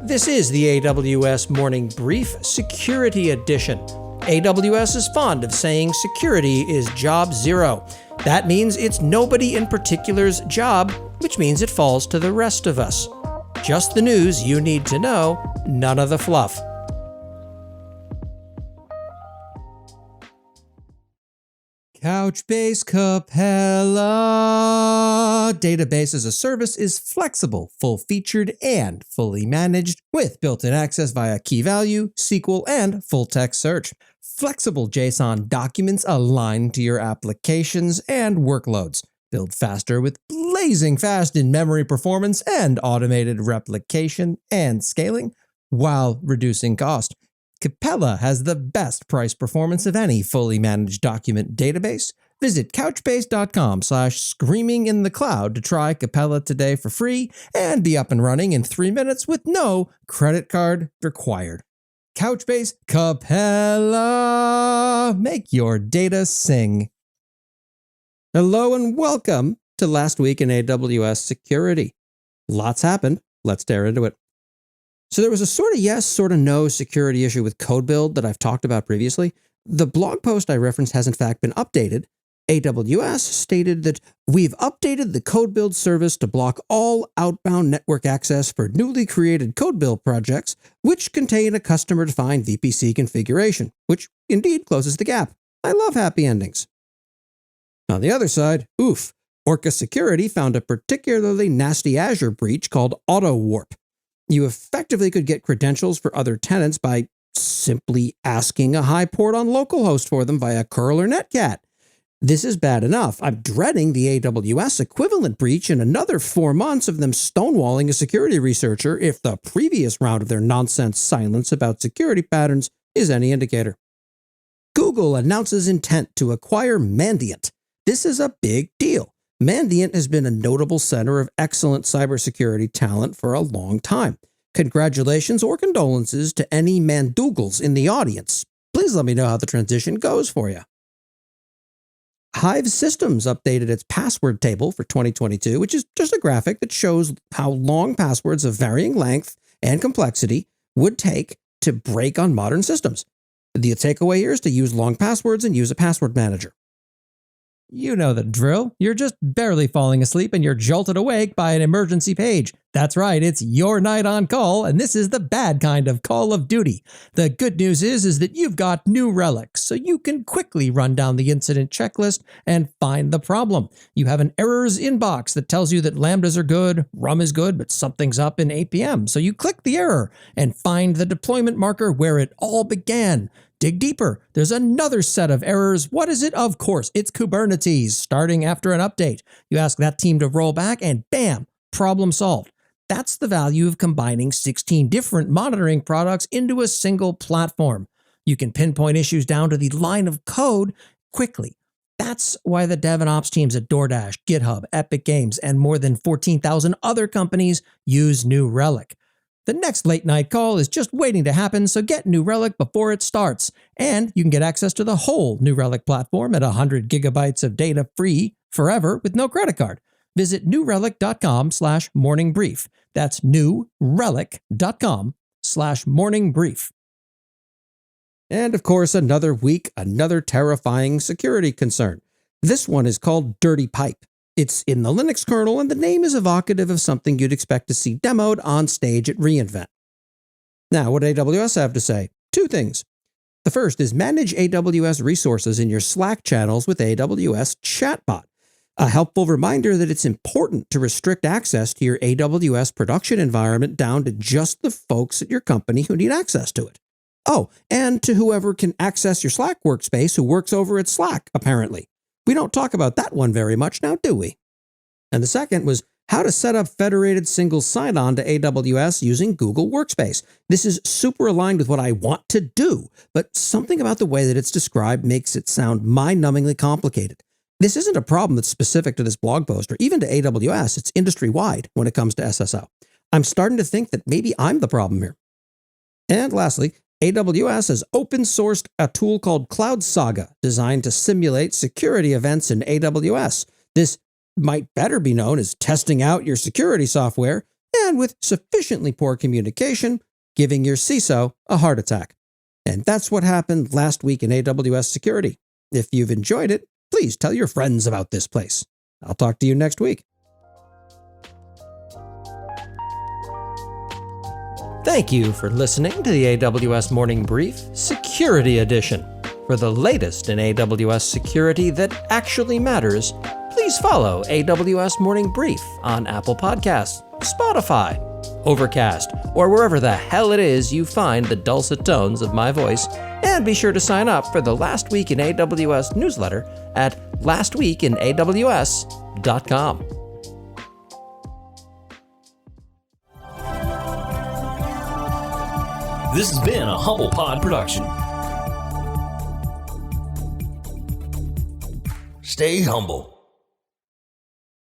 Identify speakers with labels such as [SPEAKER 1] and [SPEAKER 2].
[SPEAKER 1] This is the AWS Morning Brief Security Edition. AWS is fond of saying security is job zero. That means it's nobody in particular's job, which means it falls to the rest of us. Just the news you need to know, none of the fluff. Couchbase Capella. Database as a service is flexible, full-featured, and fully managed with built-in access via key value, SQL, and full-text search. Flexible JSON documents align to your applications and workloads. Build faster with blazing fast in-memory performance and automated replication and scaling while reducing cost. Capella has the best price performance of any fully managed document database. Visit couchbase.com/screaming-in-the-cloud to try Capella today for free and be up and running in 3 minutes with no credit card required. Couchbase Capella. Make your data sing. Hello and welcome to Last Week in AWS Security. Lots happened. Let's tear into it. So there was a sort of yes, sort of no security issue with code build that I've talked about previously. The blog post I referenced has in fact been updated. AWS stated that we've updated the code build service to block all outbound network access for newly created code build projects, which contain a customer-defined VPC configuration, which indeed closes the gap. I love happy endings. On the other side, oof, Orca Security found a particularly nasty Azure breach called Auto Warp. You effectively could get credentials for other tenants by simply asking a high port on localhost for them via curl or netcat. This is bad enough. I'm dreading the AWS equivalent breach in another 4 months of them stonewalling a security researcher if the previous round of their nonsense silence about security patterns is any indicator. Google announces intent to acquire Mandiant. This is a big deal. Mandiant has been a notable center of excellent cybersecurity talent for a long time. Congratulations or condolences to any Mandoogles in the audience. Please let me know how the transition goes for you. Hive Systems updated its password table for 2022, which is just a graphic that shows how long passwords of varying length and complexity would take to break on modern systems. The takeaway here is to use long passwords and use a password manager. You know the drill. You're just barely falling asleep and you're jolted awake by an emergency page. That's right, it's your night on call, and this is the bad kind of Call of Duty. The good news is that you've got New Relic, so you can quickly run down the incident checklist and find the problem. You have an errors inbox that tells you that lambdas are good, rum is good, but something's up in APM. So you click the error and find the deployment marker where it all began. Dig deeper. There's another set of errors. What is it? Of course, it's Kubernetes starting after an update. You ask that team to roll back and bam, problem solved. That's the value of combining 16 different monitoring products into a single platform. You can pinpoint issues down to the line of code quickly. That's why the dev and ops teams at DoorDash, GitHub, Epic Games, and more than 14,000 other companies use New Relic. The next late night call is just waiting to happen, so get New Relic before it starts. And you can get access to the whole New Relic platform at 100 gigabytes of data free forever with no credit card. Visit newrelic.com/morningbrief. That's newrelic.com/morningbrief. And of course, another week, another terrifying security concern. This one is called Dirty Pipe. It's in the Linux kernel, and the name is evocative of something you'd expect to see demoed on stage at reInvent. Now, what AWS have to say? 2 things. The first is manage AWS resources in your Slack channels with AWS Chatbot. A helpful reminder that it's important to restrict access to your AWS production environment down to just the folks at your company who need access to it. Oh, and to whoever can access your Slack workspace who works over at Slack, apparently. We don't talk about that one very much now, do we? And the second was how to set up federated single sign-on to AWS using Google Workspace. This is super aligned with what I want to do, but something about the way that it's described makes it sound mind-numbingly complicated. This isn't a problem that's specific to this blog post or even to AWS. It's industry-wide when it comes to SSO. I'm starting to think that maybe I'm the problem here. And lastly, AWS has open-sourced a tool called Cloud Saga, designed to simulate security events in AWS. This might better be known as testing out your security software, and with sufficiently poor communication, giving your CISO a heart attack. And that's what happened last week in AWS Security. If you've enjoyed it, please tell your friends about this place. I'll talk to you next week. Thank you for listening to the AWS Morning Brief Security Edition. For the latest in AWS security that actually matters, please follow AWS Morning Brief on Apple Podcasts, Spotify, Overcast, or wherever the hell it is you find the dulcet tones of my voice, and be sure to sign up for the Last Week in AWS newsletter at lastweekinaws.com.
[SPEAKER 2] This has been a Humble Pod production. Stay humble.